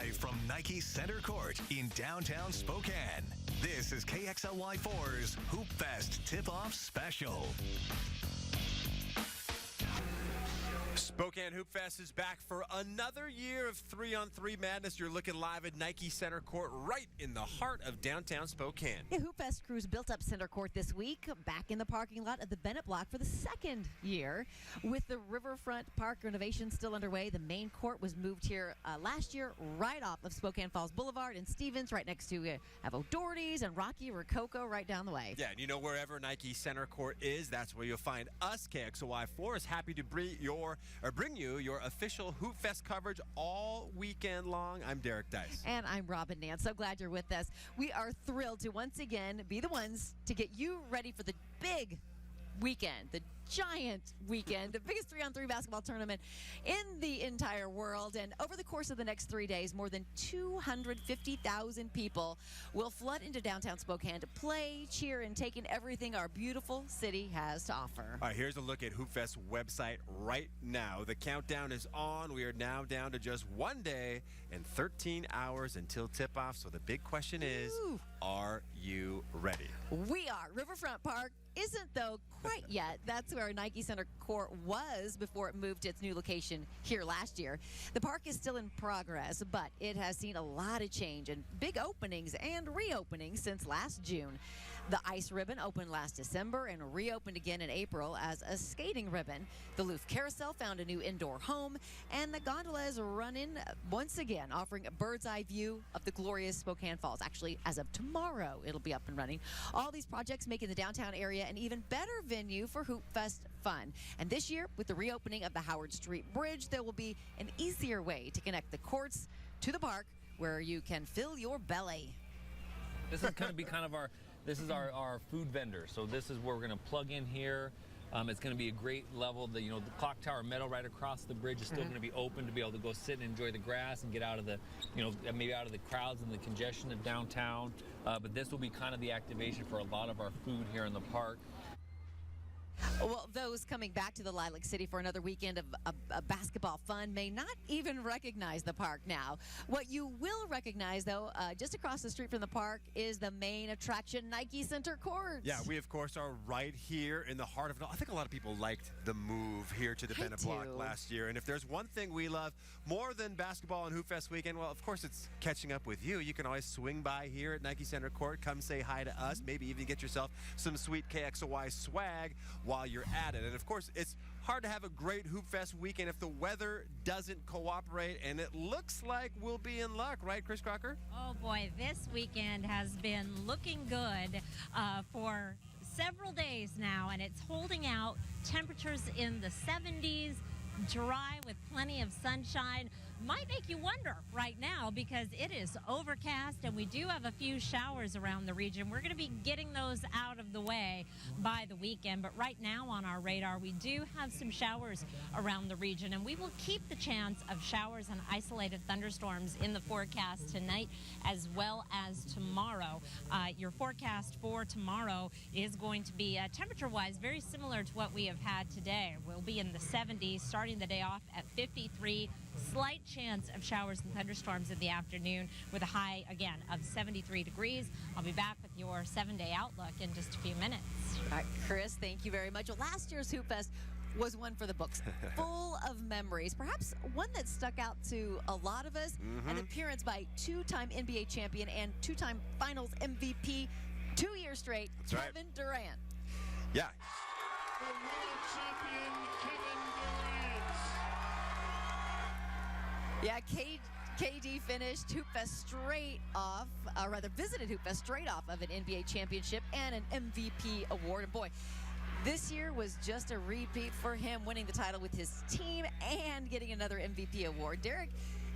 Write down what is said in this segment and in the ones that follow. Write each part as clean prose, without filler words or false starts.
Live from Nike Center Court in downtown Spokane, this is KXLY4's Hoopfest Tip-Off Special. Spokane Hoopfest is back for another year of 3-on-3 madness. You're looking live at Nike Center Court right in the heart of downtown Spokane. The Hoopfest crews built up Center Court this week, back in the parking lot of the Bennett Block for the second year. With the Riverfront Park renovation still underway, the main court was moved here last year right off of Spokane Falls Boulevard in Stevens, right next to Avo Doherty's and Rocky Rococo right down the way. Yeah, and you know, wherever Nike Center Court is, that's where you'll find us. KXLY4 is happy to bring you your official Hoopfest coverage all weekend long. I'm Derek Dice. And I'm Robin Nance. So glad you're with us. We are thrilled to once again be the ones to get you ready for the big weekend, the giant weekend, the biggest 3-on-3 basketball tournament in the entire world. And over the course of the next 3 days, more than 250,000 people will flood into downtown Spokane to play, cheer, and take in everything our beautiful city has to offer. All right, here's a look at Hoopfest's website right now. The countdown is on. We are now down to just 1 day and 13 hours until tip-off. So the big question is, are you ready? We are. Riverfront Park isn't, though, quite yet. That's where Nike Center Court was before it moved to its new location here last year. The park is still in progress, but it has seen a lot of change and big openings and reopenings since last June. The ice ribbon opened last December and reopened again in April as a skating ribbon. The Loof Carousel found a new indoor home, and the gondola is running once again, offering a bird's eye view of the glorious Spokane Falls. Actually, as of tomorrow, it'll be up and running. All these projects making the downtown area an even better venue for Hoopfest fun. And this year, with the reopening of the Howard Street Bridge, there will be an easier way to connect the courts to the park where you can fill your belly. This is going to be kind of our food vendor. So this is where we're going to plug in here. It's going to be a great level. The clock tower meadow right across the bridge is still going to be open to be able to go sit and enjoy the grass and get out of the, maybe out of the crowds and the congestion of downtown. But this will be kind of the activation for a lot of our food here in the park. Well, those coming back to the Lilac City for another weekend of basketball fun may not even recognize the park now. What you will recognize, though, just across the street from the park is the main attraction, Nike Center Court. Yeah, we, of course, are right here in the heart of it all. I think a lot of people liked the move here to the Bennett Block last year. And if there's one thing we love more than basketball and Hoopfest weekend, well, of course, it's catching up with you. You can always swing by here at Nike Center Court, come say hi to us, maybe even get yourself some sweet KXLY swag while you're at it. And of course, it's hard to have a great Hoopfest weekend if the weather doesn't cooperate, and it looks like we'll be in luck, right, Chris Crocker? Oh boy, this weekend has been looking good for several days now, and it's holding out. Temperatures in the 70s, dry with plenty of sunshine. Might make you wonder right now because it is overcast and we do have a few showers around the region. We're going to be getting those out of the way by the weekend, but right now on our radar we do have some showers around the region, and we will keep the chance of showers and isolated thunderstorms in the forecast tonight as well as tomorrow. Your forecast for tomorrow is going to be temperature-wise very similar to what we have had today. We'll be in the 70s, starting the day off at 53. Slight chance of showers and thunderstorms in the afternoon with a high, again, of 73 degrees. I'll be back with your 7-day outlook in just a few minutes. All right, Chris, thank you very much. Well, last year's Hoopfest was one for the books, full of memories. Perhaps one that stuck out to a lot of us, an appearance by two-time NBA champion and two-time Finals MVP, 2 years straight, Kevin Durant. Yeah. The world champion, Kevin Durant. Yeah, KD finished Hoopfest straight off, visited Hoopfest straight off of an NBA championship and an MVP award. And boy, this year was just a repeat for him, winning the title with his team and getting another MVP award. Derek,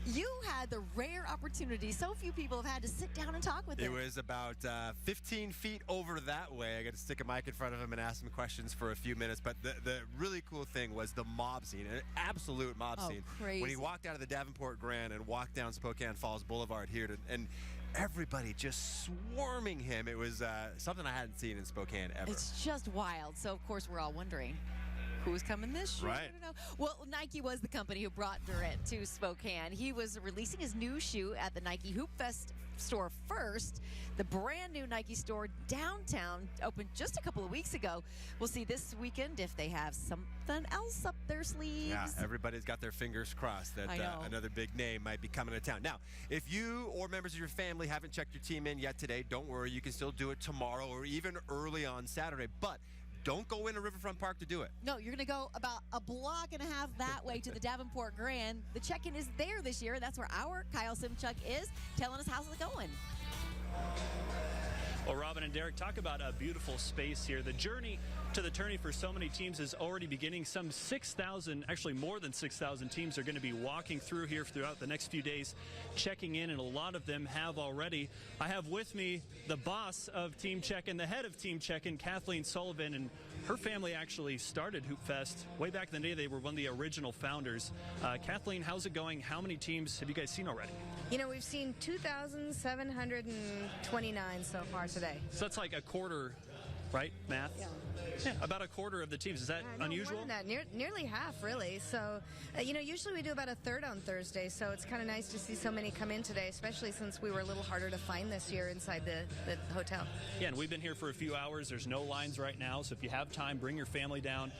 you had the rare opportunity. So few people have had to sit down and talk with him. It was about 15 feet over that way. I got to stick a mic in front of him and ask him questions for a few minutes. But the really cool thing was the mob scene, an absolute mob scene. Crazy. When he walked out of the Davenport Grand and walked down Spokane Falls Boulevard here, and everybody just swarming him. It was something I hadn't seen in Spokane ever. It's just wild. So, of course, we're all wondering, Who's coming this year? Right. I don't know. Well, Nike was the company who brought Durant to Spokane. He was releasing his new shoe at the Nike Hoopfest store first. The brand new Nike store downtown opened just a couple of weeks ago. We'll see this weekend if they have something else up their sleeves. Yeah, everybody's got their fingers crossed that another big name might be coming to town. Now, if you or members of your family haven't checked your team in yet today, don't worry. You can still do it tomorrow or even early on Saturday. But don't go into Riverfront Park to do it. No, you're going to go about a block and a half that way to the Davenport Grand. The check-in is there this year. That's where our Kyle Simchuk is telling us how's it going. Well, Robin and Derek, talk about a beautiful space here. The journey to the tourney for so many teams is already beginning. Some 6,000, actually more than 6,000 teams are going to be walking through here throughout the next few days, checking in, and a lot of them have already. I have with me the boss of Team Check-In, the head of Team Check-In, Kathleen Sullivan, and her family actually started Hoopfest way back in the day. They were one of the original founders. Kathleen, how's it going? How many teams have you guys seen already? You know, we've seen 2,729 so far today. So that's like a quarter, right? Math? Yeah, about a quarter of the teams. Is that No, unusual? more than that. Nearly half, really. So, you know, usually we do about a third on Thursday, so it's kind of nice to see so many come in today, especially since we were a little harder to find this year inside the hotel. Yeah, and we've been here for a few hours. There's no lines right now, so if you have time, bring your family down.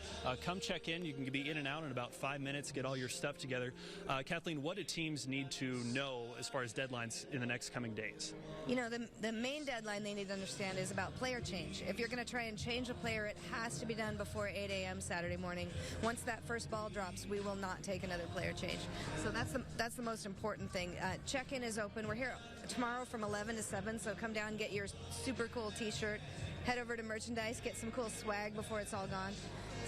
Come check in. You can be in and out in about 5 minutes, get all your stuff together. Kathleen, what do teams need to know as far as deadlines in the next coming days? You know, the main deadline they need to understand is about player change. If you're going to try and change a player, it has to be done before 8 a.m. Saturday morning. Once that first ball drops, we will not take another player change. So that's the most important thing. Check-in is open. We're here tomorrow from 11 to 7, so come down and get your super cool t-shirt. Head over to merchandise, get some cool swag before it's all gone.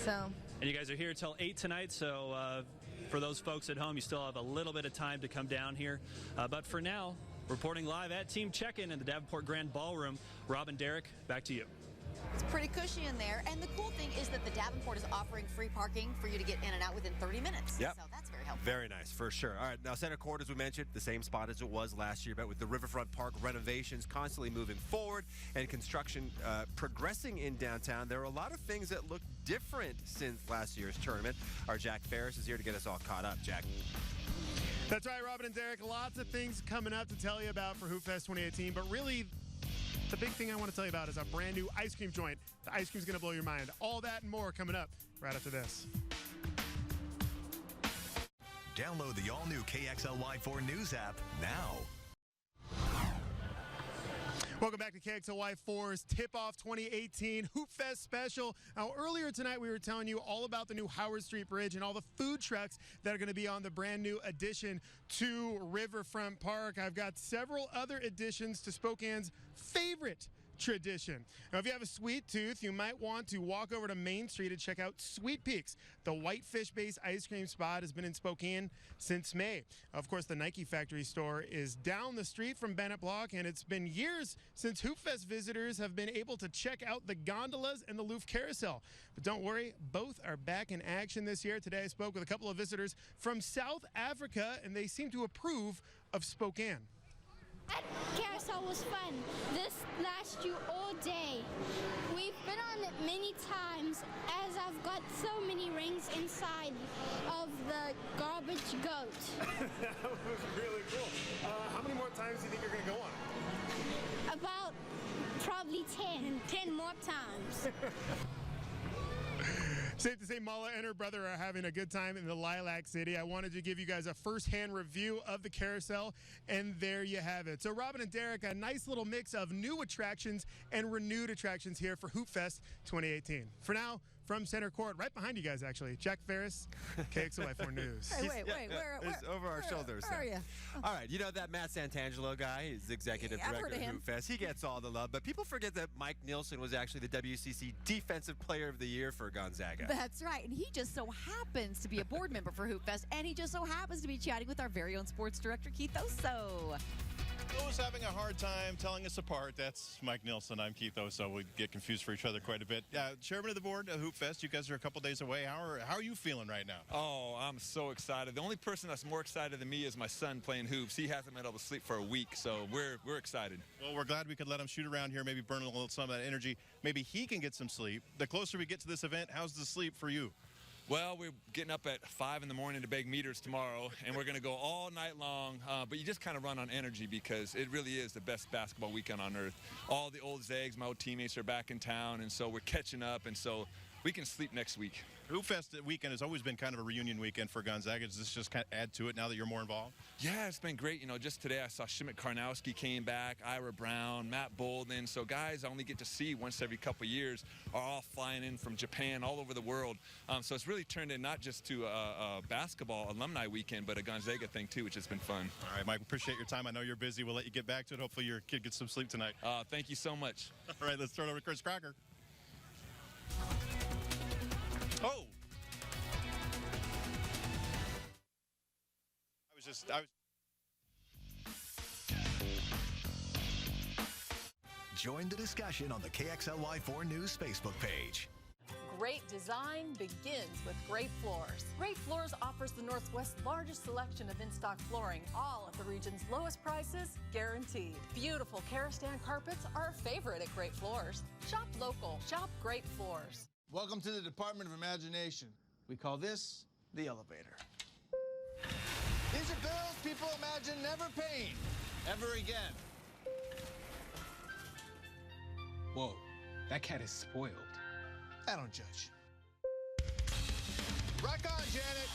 So. And you guys are here till 8 tonight, so for those folks at home, you still have a little bit of time to come down here. But for now, reporting live at Team Check-In in the Davenport Grand Ballroom, Robin, Derek, back to you. It's pretty cushy in there. And the cool thing is that the Davenport is offering free parking for you to get in and out within 30 minutes. Yep. So that's very helpful. Very nice, for sure. All right, now center court, as we mentioned, the same spot as it was last year, but with the Riverfront Park renovations constantly moving forward and construction progressing in downtown, there are a lot of things that look different since last year's tournament. Our Jack Ferris is here to get us all caught up. Jack. That's right, Robin and Derek. Lots of things coming up to tell you about for Hoopfest 2018, but really, the big thing I want to tell you about is a brand new ice cream joint. The ice cream's going to blow your mind. All that and more coming up right after this. Download the all-new KXLY4 News app now. Welcome back to KXLY4's Tip-Off 2018 Hoopfest special. Now, earlier tonight, we were telling you all about the new Howard Street Bridge and all the food trucks that are going to be on the brand new addition to Riverfront Park. I've got several other additions to Spokane's favorite tradition. Now, if you have a sweet tooth, you might want to walk over to Main Street and check out Sweet Peaks. The whitefish-based ice cream spot has been in Spokane since May. Of course, the Nike factory store is down the street from Bennett Block, and it's been years since Hoopfest visitors have been able to check out the gondolas and the Louvre Carousel. But don't worry, both are back in action this year. Today, I spoke with a couple of visitors from South Africa, and they seem to approve of Spokane. That carousel was fun. This lasts you all day. We've been on it many times as I've got so many rings inside of the garbage goat. That was really cool. How many more times do you think you're going to go on it? About probably 10. 10 more times. Safe to say Mala and her brother are having a good time in the Lilac City. I wanted to give you guys a first-hand review of the carousel, and there you have it. So Robin and Derek, a nice little mix of new attractions and renewed attractions here for Hoopfest 2018. For now, from center court, right behind you guys, actually, Jack Ferris, KXLY4 News. Hey, wait, where It's over our shoulders. Where are you? All right, you know that Matt Santangelo guy? He's the executive Yeah, I've director heard of of him. Hoopfest. He gets all the love, but people forget that Mike Nielsen was actually the WCC Defensive Player of the Year for Gonzaga. That's right. And he just so happens to be a board member for Hoopfest, and he just so happens to be chatting with our very own sports director, Keith Oso. Who's having a hard time telling us apart? That's Mike Nielsen. I'm Keith Oso. We get confused for each other quite a bit. Chairman of the board of Hoopfest, you guys are a couple days away. How are you feeling right now? Oh, I'm so excited. The only person that's more excited than me is my son playing hoops. He hasn't been able to sleep for a week, so we're excited. Well, we're glad we could let him shoot around here, maybe burn a little some of that energy. Maybe he can get some sleep. The closer we get to this event, how's the sleep for you? Well, we're getting up at 5 in the morning to bag meters tomorrow, and we're going to go all night long. But you just kind of run on energy because it really is the best basketball weekend on earth. All the old Zags, my old teammates, are back in town, and so we're catching up, and so we can sleep next week. Hoopfest weekend has always been kind of a reunion weekend for Gonzaga. Does this just kind of add to it now that you're more involved? Yeah, it's been great. You know, just today I saw Shimmick Karnowski came back, Ira Brown, Matt Bolden. So guys I only get to see once every couple years are all flying in from Japan, all over the world. So it's really turned in not just to a basketball alumni weekend, but a Gonzaga thing too, which has been fun. All right, Mike, appreciate your time. I know you're busy. We'll let you get back to it. Hopefully your kid gets some sleep tonight. Thank you so much. All right, let's turn it over to Chris Crocker. Oh! I was Join the discussion on the KXLY4 News Facebook page. Great design begins with Great Floors. Great Floors offers the Northwest's largest selection of in-stock flooring, all at the region's lowest prices, guaranteed. Beautiful Karastan carpets are a favorite at Great Floors. Shop local. Shop Great Floors. Welcome to the Department of Imagination. We call this the elevator. These are bills people imagine never paying, ever again. Whoa, that cat is spoiled. I don't judge. Rock on, Janet.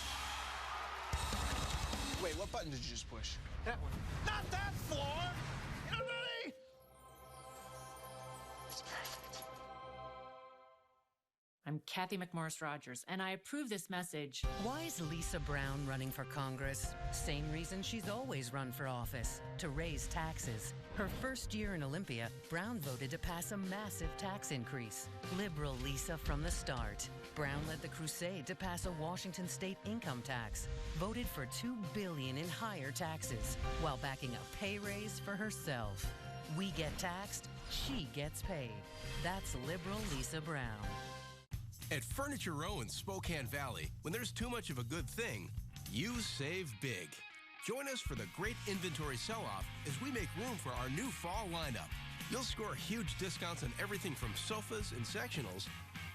Wait, what button did you just push? That one. Not that floor! You know, really? It's perfect. I'm Kathy McMorris Rogers, and I approve this message. Why is Lisa Brown running for Congress? Same reason she's always run for office, to raise taxes. Her first year in Olympia, Brown voted to pass a massive tax increase. Liberal Lisa from the start. Brown led the crusade to pass a Washington state income tax, voted for $2 billion in higher taxes, while backing a pay raise for herself. We get taxed, she gets paid. That's liberal Lisa Brown. At Furniture Row in Spokane Valley, when there's too much of a good thing, you save big. Join us for the great inventory sell-off as we make room for our new fall lineup. You'll score huge discounts on everything from sofas and sectionals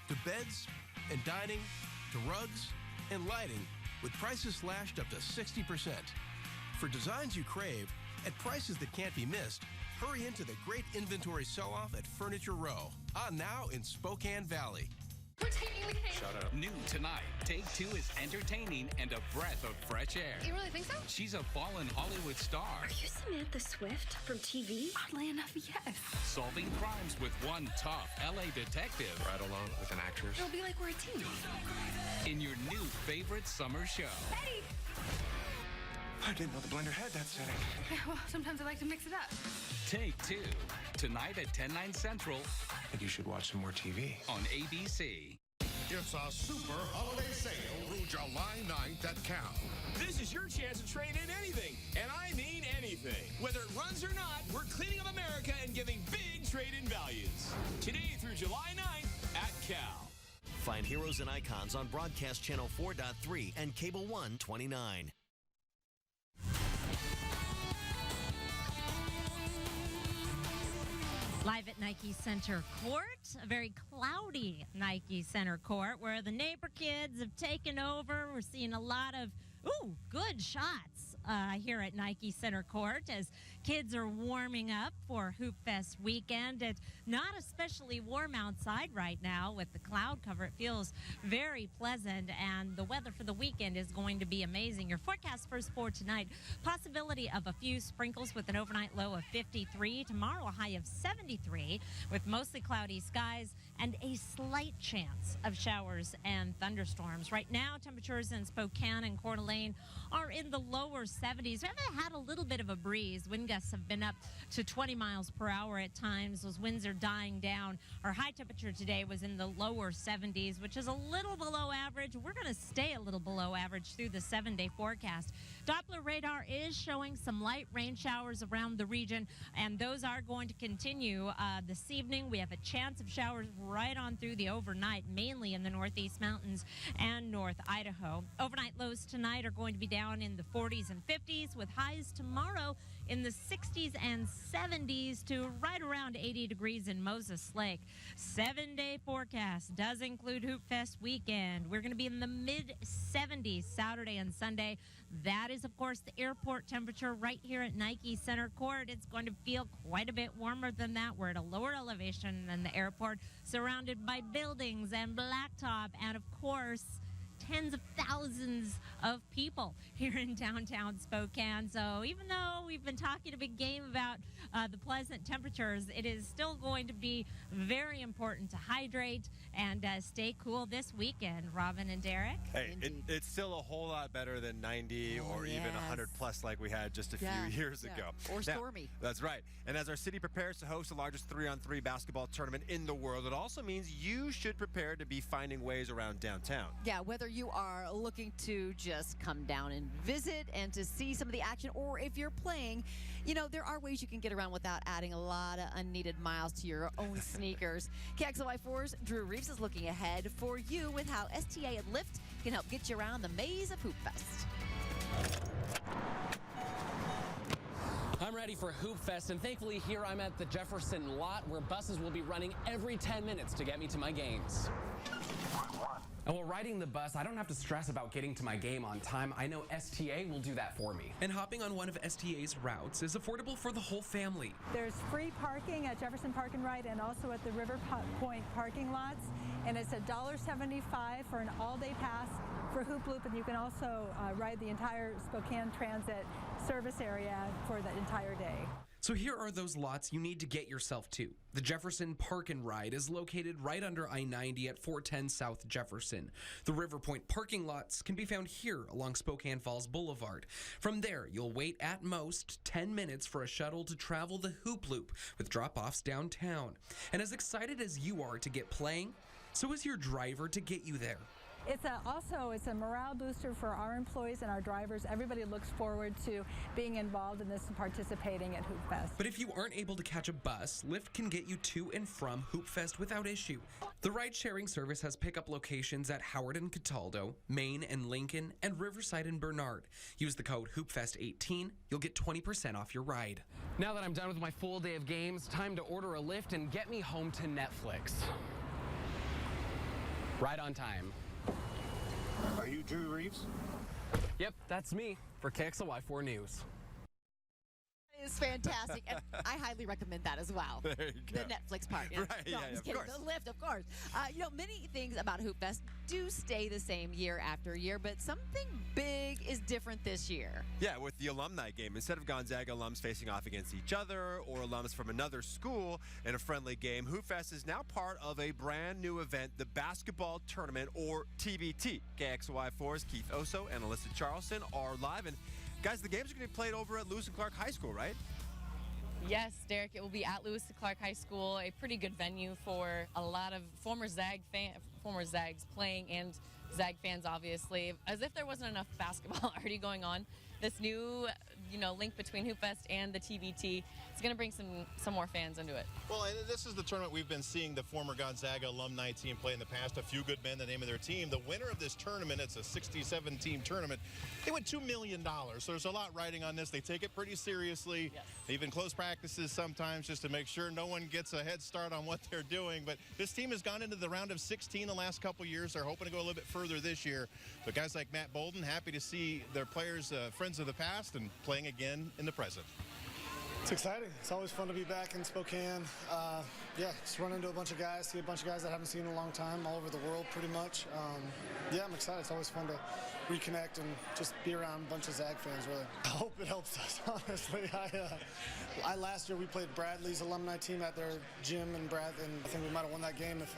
to beds and dining to rugs and lighting, with prices slashed up to 60%. For designs you crave at prices that can't be missed, hurry into the great inventory sell-off at Furniture Row, on now in Spokane Valley. We're taking the cake. Shut up. New tonight, Take Two is entertaining and a breath of fresh air. You really think so? She's a fallen Hollywood star. Are you Samantha Swift from TV? Oddly enough, yes. Solving crimes with one tough LA detective. Right along with an actress. It'll be like we're a team. In your new favorite summer show. Hey! I didn't know the blender had that setting. Yeah, well, sometimes I like to mix it up. Take Two, tonight at 10/9 Central. I think you should watch some more TV. On ABC. It's a super holiday sale through July 9th at Cal. This is your chance to trade in anything, and I mean anything. Whether it runs or not, we're cleaning up America and giving big trade-in values. Today through July 9th at Cal. Find Heroes and Icons on Broadcast Channel 4.3 and Cable 129. Live at Nike Center Court, a very cloudy Nike Center Court where the neighbor kids have taken over. We're seeing a lot of, good shots here at Nike Center Court as kids are warming up for Hoopfest weekend. It's not especially warm outside right now with the cloud cover. It feels very pleasant, and the weather for the weekend is going to be amazing. Your forecast first for tonight, possibility of a few sprinkles with an overnight low of 53. Tomorrow, a high of 73 with mostly cloudy skies and a slight chance of showers and thunderstorms. Right now, temperatures in Spokane and Coeur d'Alene are in the lower 70s. We haven't had a little bit of a breeze. Wind gusts have been up to 20 miles per hour at times. Those winds are dying down. Our high temperature today was in the lower 70s, which is a little below average. We're going to stay a little below average through the 7-day forecast. Doppler radar is showing some light rain showers around the region, and those are going to continue this evening. We have a chance of showers right on through the overnight, mainly in the Northeast Mountains and North Idaho. Overnight lows tonight are going to be down in the 40s and 50s, with highs tomorrow in the 60s and 70s to right around 80 degrees in Moses Lake. 7-day forecast does include Hoopfest weekend. We're going to be in the mid-70s Saturday and Sunday. That is, of course, the airport temperature right here at Nike Center Court. It's going to feel quite a bit warmer than that. We're at a lower elevation than the airport, surrounded by buildings and blacktop, and, of course, tens of thousands of people here in downtown Spokane. So even though we've been talking a big game about the pleasant temperatures, it is still going to be very important to hydrate and stay cool this weekend. Robin and Derek? Hey, it's still a whole lot better than 90 or even 100 plus like we had just a few years ago. Or stormy. That's right. And as our city prepares to host the largest 3-on-3 basketball tournament in the world, it also means you should prepare to be finding ways around downtown. Yeah, whether you are looking to just come down and visit and to see some of the action, or if you're playing, you know, there are ways you can get around without adding a lot of unneeded miles to your own sneakers. KXLY4's Drew Reeves is looking ahead for you with how STA and Lyft can help get you around the maze of Hoopfest. I'm ready for Hoopfest, and thankfully here I'm at the Jefferson lot, where buses will be running every 10 minutes to get me to my games. And while riding the bus, I don't have to stress about getting to my game on time. I know STA will do that for me. And hopping on one of STA's routes is affordable for the whole family. There's free parking at Jefferson Park and Ride and also at the River Point parking lots. And it's $1.75 for an all-day pass for Hoop Loop, and you can also ride the entire Spokane Transit service area for the entire day. So here are those lots you need to get yourself to. The Jefferson Park and Ride is located right under I-90 at 410 South Jefferson. The River Point parking lots can be found here along Spokane Falls Boulevard. From there, you'll wait at most 10 minutes for a shuttle to travel the Hoop Loop with drop-offs downtown. And as excited as you are to get playing, so is your driver to get you there. It's a morale booster for our employees and our drivers. Everybody looks forward to being involved in this and participating at Hoopfest. But if you aren't able to catch a bus, Lyft can get you to and from Hoopfest without issue. The ride-sharing service has pickup locations at Howard and Cataldo, Maine and Lincoln, and Riverside and Bernard. Use the code Hoopfest18. You'll get 20% off your ride. Now that I'm done with my full day of games, time to order a Lyft and get me home to Netflix. Right on time. Are you Drew Reeves? Yep, that's me for KXLY4 News. It is fantastic, and I highly recommend that as well. There you go. The Netflix part. Right, no, yeah, I'm just of kidding. course. The Lyft, of course. You know, many things about Hoopfest do stay the same year after year, but something big is different this year. Yeah, with the alumni game. Instead of Gonzaga alums facing off against each other or alums from another school in a friendly game, Hoopfest is now part of a brand new event, the Basketball Tournament, or TBT. KXLY4's Keith Oso and Alyssa Charleston are live. And guys, the games are going to be played over at Lewis and Clark High School, right? Yes, Derek, it will be at Lewis and Clark High School, a pretty good venue for a lot of former Zags playing and Zag fans, obviously. As if there wasn't enough basketball already going on, this new, link between Hoopfest and the TBT is going to bring some more fans into it. Well, and this is the tournament we've been seeing the former Gonzaga alumni team play in the past. A few good men, the name of their team. The winner of this tournament, it's a 67-team tournament. They win $2 million. So there's a lot riding on this. They take it pretty seriously. Yes. Even close practices sometimes just to make sure no one gets a head start on what they're doing. But this team has gone into the round of 16 the last couple years. They're hoping to go a little bit further this year. But guys like Matt Bolden, happy to see their players, friends of the past, and playing again in the present. It's exciting. It's always fun to be back in Spokane. Just run into a bunch of guys, see a bunch of guys that I haven't seen in a long time, all over the world pretty much. I'm excited. It's always fun to reconnect and just be around a bunch of Zag fans, really. I hope it helps us, honestly. Last year we played Bradley's alumni team at their gym, and I think we might have won that game if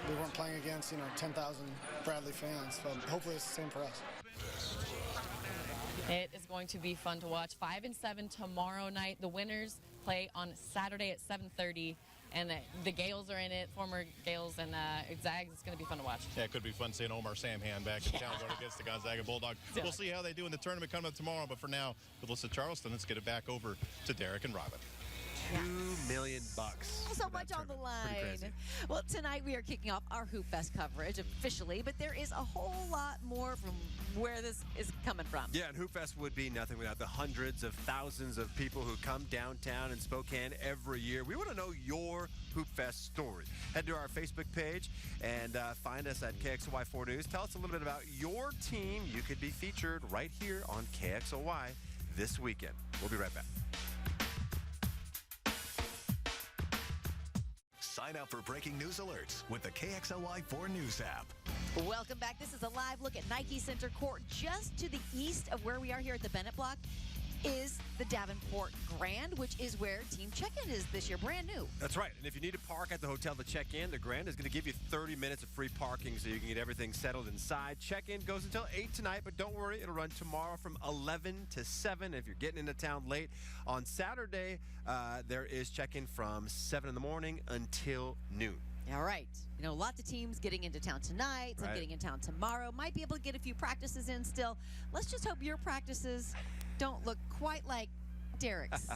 we weren't playing against 10,000 Bradley fans. So hopefully it's the same for us. It is going to be fun to watch. 5 and 7 tomorrow night. The winners play on Saturday at 7:30. And the Gales are in it, former Gales and Zags. It's going to be fun to watch. Yeah, it could be fun seeing Omar Samhan back in town going against the Gonzaga Bulldogs. Yeah. We'll see how they do in the tournament coming up tomorrow. But for now, with Alyssa Charleston, let's get it back over to Derek and Robin. $2 million. So much on the Pretty line. crazy. Well, tonight we are kicking off our Hoopfest coverage officially, but there is a whole lot more from where this is coming from. Yeah, and Hoopfest would be nothing without the hundreds of thousands of people who come downtown in Spokane every year. We want to know your Hoopfest story. Head to our Facebook page and find us at KXLY4 News. Tell us a little bit about your team. You could be featured right here on KXLY this weekend. We'll be right back. Sign up for breaking news alerts with the KXLY4 News app. Welcome back. This is a live look at Nike Center Court. Just to the east of where we are here at the Bennett Block is the Davenport Grand, which is where Team Check-In is this year, brand new. That's right. And if you need to park at the hotel to check in, the Grand is going to give you 30 minutes of free parking so you can get everything settled inside. Check-in goes until 8 tonight, but don't worry, it'll run tomorrow from 11 to 7 if you're getting into town late. On Saturday, there is check-in from 7 in the morning until noon. All right. You know, lots of teams getting into town tonight, some getting in town tomorrow. Might be able to get a few practices in still. Let's just hope your practices don't look quite like Derek's.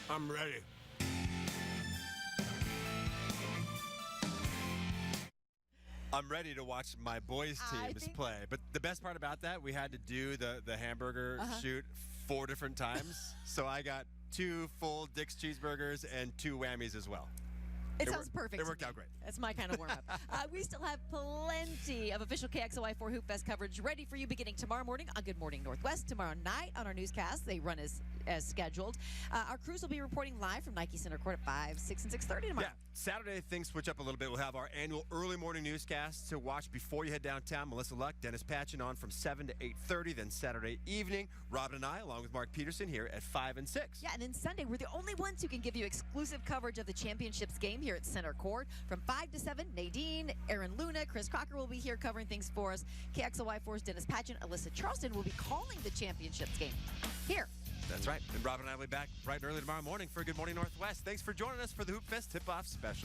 I'm ready. I'm ready to watch my boys' teams play. But the best part about that, we had to do the hamburger shoot 4 different times. So I got 2 full Dick's cheeseburgers and 2 whammies as well. It sounds perfect. It worked out great. That's my kind of warm-up. We still have plenty of official KXLY4 Hoopfest coverage ready for you beginning tomorrow morning on Good Morning Northwest. Tomorrow night on our newscast, they run as scheduled. Our crews will be reporting live from Nike Center Court at 5, 6, and 6:30 tomorrow. Yeah, Saturday things switch up a little bit. We'll have our annual early morning newscast to watch before you head downtown. Melissa Luck, Dennis Patchen on from 7 to 8:30. Then Saturday evening, Robin and I, along with Mark Peterson, here at 5 and 6. Yeah, and then Sunday, we're the only ones who can give you exclusive coverage of the championships game here at Center Court. From 5 to 7, Nadine, Aaron Luna, Chris Crocker will be here covering things for us. KXLY4's Dennis Patchen, Alyssa Charleston will be calling the championships game here. That's right. And Robin and I will be back bright and early tomorrow morning for Good Morning Northwest. Thanks for joining us for the Hoopfest Tip-Off Special.